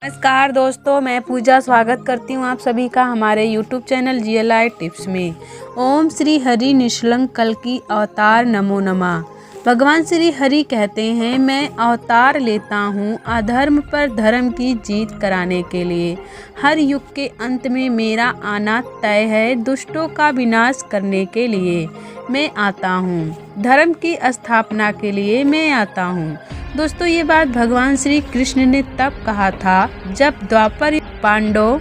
नमस्कार दोस्तों, मैं पूजा स्वागत करती हूँ आप सभी का हमारे YouTube चैनल GLI टिप्स में। ओम श्री हरि निष्कलंक कल्कि अवतार नमो नमः। भगवान श्री हरि कहते हैं, मैं अवतार लेता हूँ अधर्म पर धर्म की जीत कराने के लिए। हर युग के अंत में मेरा आना तय है, दुष्टों का विनाश करने के लिए मैं आता हूँ, धर्म की स्थापना के लिए मैं आता हूँ। दोस्तों, ये बात भगवान श्री कृष्ण ने तब कहा था जब द्वापर पांडवों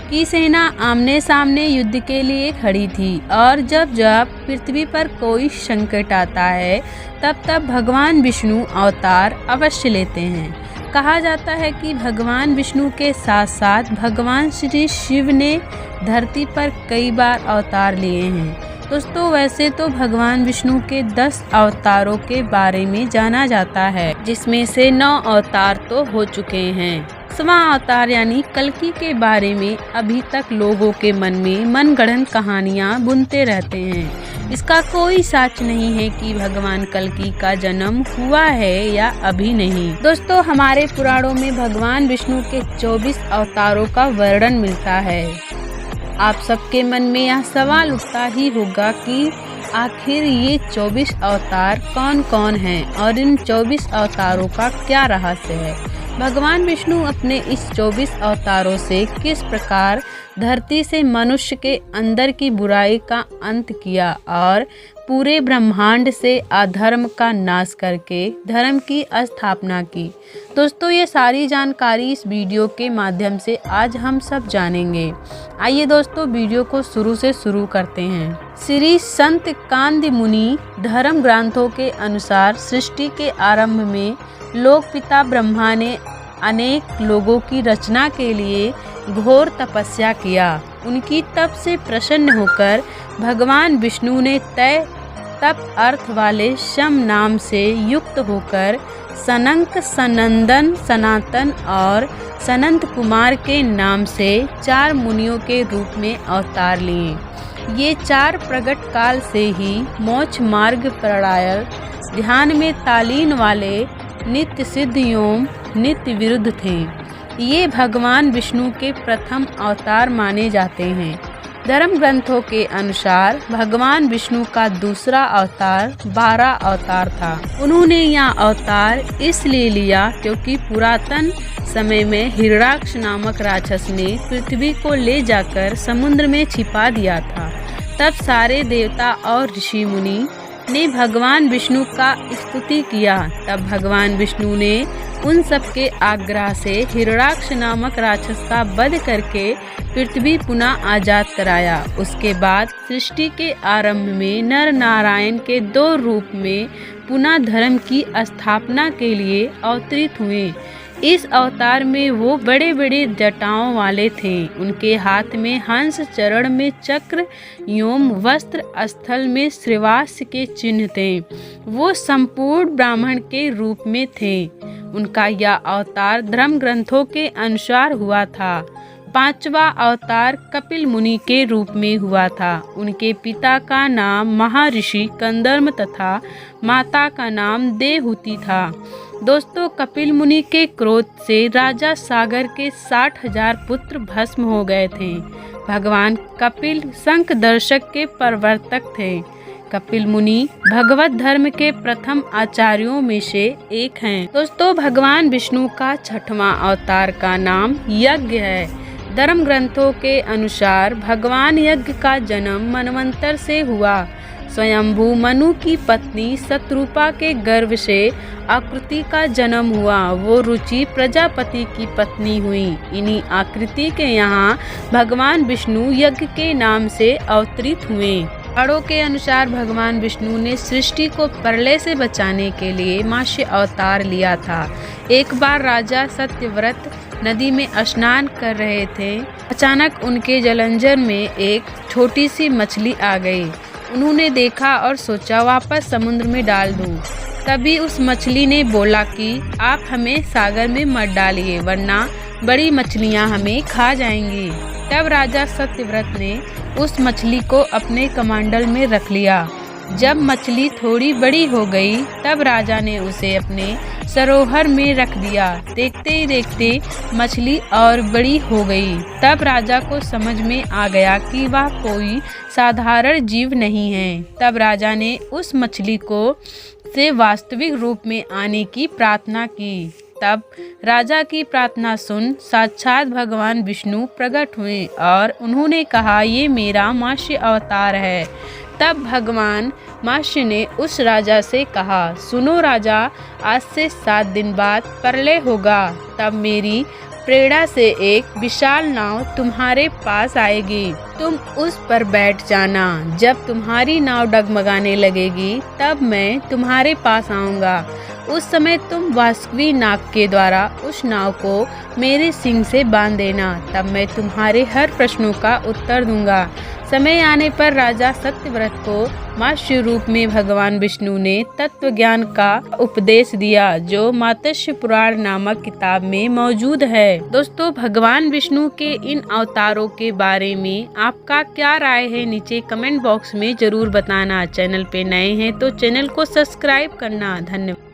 की सेना आमने सामने युद्ध के लिए खड़ी थी, और जब जब पृथ्वी पर कोई संकट आता है तब तब भगवान विष्णु अवतार अवश्य लेते हैं। कहा जाता है कि भगवान विष्णु के साथ साथ भगवान श्री शिव ने धरती पर कई बार अवतार लिए हैं। दोस्तों, वैसे तो भगवान विष्णु के 10 अवतारों के बारे में जाना जाता है, जिसमें से 9 अवतार तो हो चुके हैं। 10वां अवतार यानी कल्कि के बारे में अभी तक लोगों के मन में मनगढ़ंत कहानियां बुनते रहते हैं। इसका कोई सच नहीं है कि भगवान कल्कि का जन्म हुआ है या अभी नहीं। दोस्तों, हमारे पुराणों में भगवान विष्णु के 24 अवतारों का वर्णन मिलता है। आप सबके मन में यह सवाल उठता ही होगा कि आखिर ये 24 अवतार कौन कौन हैं और इन 24 अवतारों का क्या रहस्य है। भगवान विष्णु अपने इस 24 अवतारों से किस प्रकार धरती से मनुष्य के अंदर की बुराई का अंत किया और पूरे ब्रह्मांड से अधर्म का नाश करके धर्म की स्थापना की। दोस्तों, ये सारी जानकारी इस वीडियो के माध्यम से आज हम सब जानेंगे। आइए दोस्तों, वीडियो को शुरू से शुरू करते हैं। श्री संत कांद मुनि धर्म ग्रंथों के अनुसार सृष्टि के आरंभ में लोक पिता ब्रह्मा ने अनेक लोगों की रचना के लिए घोर तपस्या किया। उनकी तप से प्रसन्न होकर भगवान विष्णु ने तय तप अर्थ वाले शम नाम से युक्त होकर सनक, सनंदन, सनातन और सनंत कुमार के नाम से 4 मुनियों के रूप में अवतार लिए। ये 4 प्रगट काल से ही मोक्ष मार्ग प्रणायल ध्यान में तालीन वाले नित्य सिद्ध एवं नित्य विरुद्ध थे। ये भगवान विष्णु के प्रथम अवतार माने जाते हैं। धर्म ग्रंथों के अनुसार भगवान विष्णु का दूसरा अवतार 12 अवतार था। उन्होंने यह अवतार इसलिए लिया क्योंकि पुरातन समय में हिरण्याक्ष नामक राक्षस ने पृथ्वी को ले जाकर समुद्र में छिपा दिया था। तब सारे देवता और ऋषि मुनि ने भगवान विष्णु का स्तुति किया। तब भगवान विष्णु ने उन सबके आग्रह से हिरण्याक्ष नामक राक्षस का वध करके पृथ्वी पुनः आजाद कराया। उसके बाद सृष्टि के आरंभ में नर नारायण के 2 रूप में पुनः धर्म की स्थापना के लिए अवतरित हुए। इस अवतार में वो बड़े बड़े जटाओं वाले थे। उनके हाथ में हंस, चरण में चक्र एवं वस्त्र, स्थल में श्रीवास के चिन्ह थे। वो संपूर्ण ब्राह्मण के रूप में थे। उनका यह अवतार धर्म ग्रंथों के अनुसार हुआ था। 5वां अवतार कपिल मुनि के रूप में हुआ था। उनके पिता का नाम महर्षि कंदर्म तथा माता का नाम देवहूति था। दोस्तों, कपिल मुनि के क्रोध से राजा सागर के 60,000 पुत्र भस्म हो गए थे। भगवान कपिल शंख दर्शक के प्रवर्तक थे। कपिल मुनि भगवत धर्म के प्रथम आचार्यों में से एक हैं। दोस्तों, भगवान विष्णु का 6वां अवतार का नाम यज्ञ है। धर्म ग्रंथों के अनुसार भगवान यज्ञ का जन्म मनवंतर से हुआ। स्वयंभू मनु की पत्नी शत्रुपा के गर्भ से आकृति का जन्म हुआ। वो रुचि प्रजापति की पत्नी हुई। इन्हीं आकृति के यहाँ भगवान विष्णु यज्ञ के नाम से अवतरित हुए। पुराणों के अनुसार भगवान विष्णु ने सृष्टि को प्रलय से बचाने के लिए मत्स्य अवतार लिया था। एक बार राजा सत्यव्रत नदी में स्नान कर रहे थे। अचानक उनके जलंजर में एक छोटी सी मछली आ गई। उन्होंने देखा और सोचा वापस समुद्र में डाल दूं। तभी उस मछली ने बोला कि आप हमें सागर में मत डालिए, वरना बड़ी मछलियां हमें खा जाएंगी। तब राजा सत्यव्रत ने उस मछली को अपने कमंडल में रख लिया। जब मछली थोड़ी बड़ी हो गई तब राजा ने उसे अपने सरोवर में रख दिया। देखते ही देखते मछली और बड़ी हो गई। तब राजा को समझ में आ गया कि वह कोई साधारण जीव नहीं है। तब राजा ने उस मछली को से वास्तविक रूप में आने की प्रार्थना की। तब राजा की प्रार्थना सुन साक्षात भगवान विष्णु प्रकट हुए और उन्होंने कहा, ये मेरा मत्स्य अवतार है। तब भगवान मत्स्य ने उस राजा से कहा, सुनो राजा, आज से 7 दिन बाद प्रलय होगा। तब मेरी प्रेरणा से एक विशाल नाव तुम्हारे पास आएगी। तुम उस पर बैठ जाना। जब तुम्हारी नाव डगमगाने लगेगी तब मैं तुम्हारे पास आऊँगा। उस समय तुम वास्वी नाग के द्वारा उस नाव को मेरे सिंग से बांध देना। तब मैं तुम्हारे हर प्रश्नों का उत्तर दूंगा। समय आने पर राजा सत्यव्रत को मत्स्य रूप में भगवान विष्णु ने तत्व ज्ञान का उपदेश दिया, जो मत्स्य पुराण नामक किताब में मौजूद है। दोस्तों, भगवान विष्णु के इन अवतारों के बारे में आपका क्या राय है, नीचे कमेंट बॉक्स में जरूर बताना। चैनल पे नए हैं तो चैनल को सब्सक्राइब करना। धन्यवाद।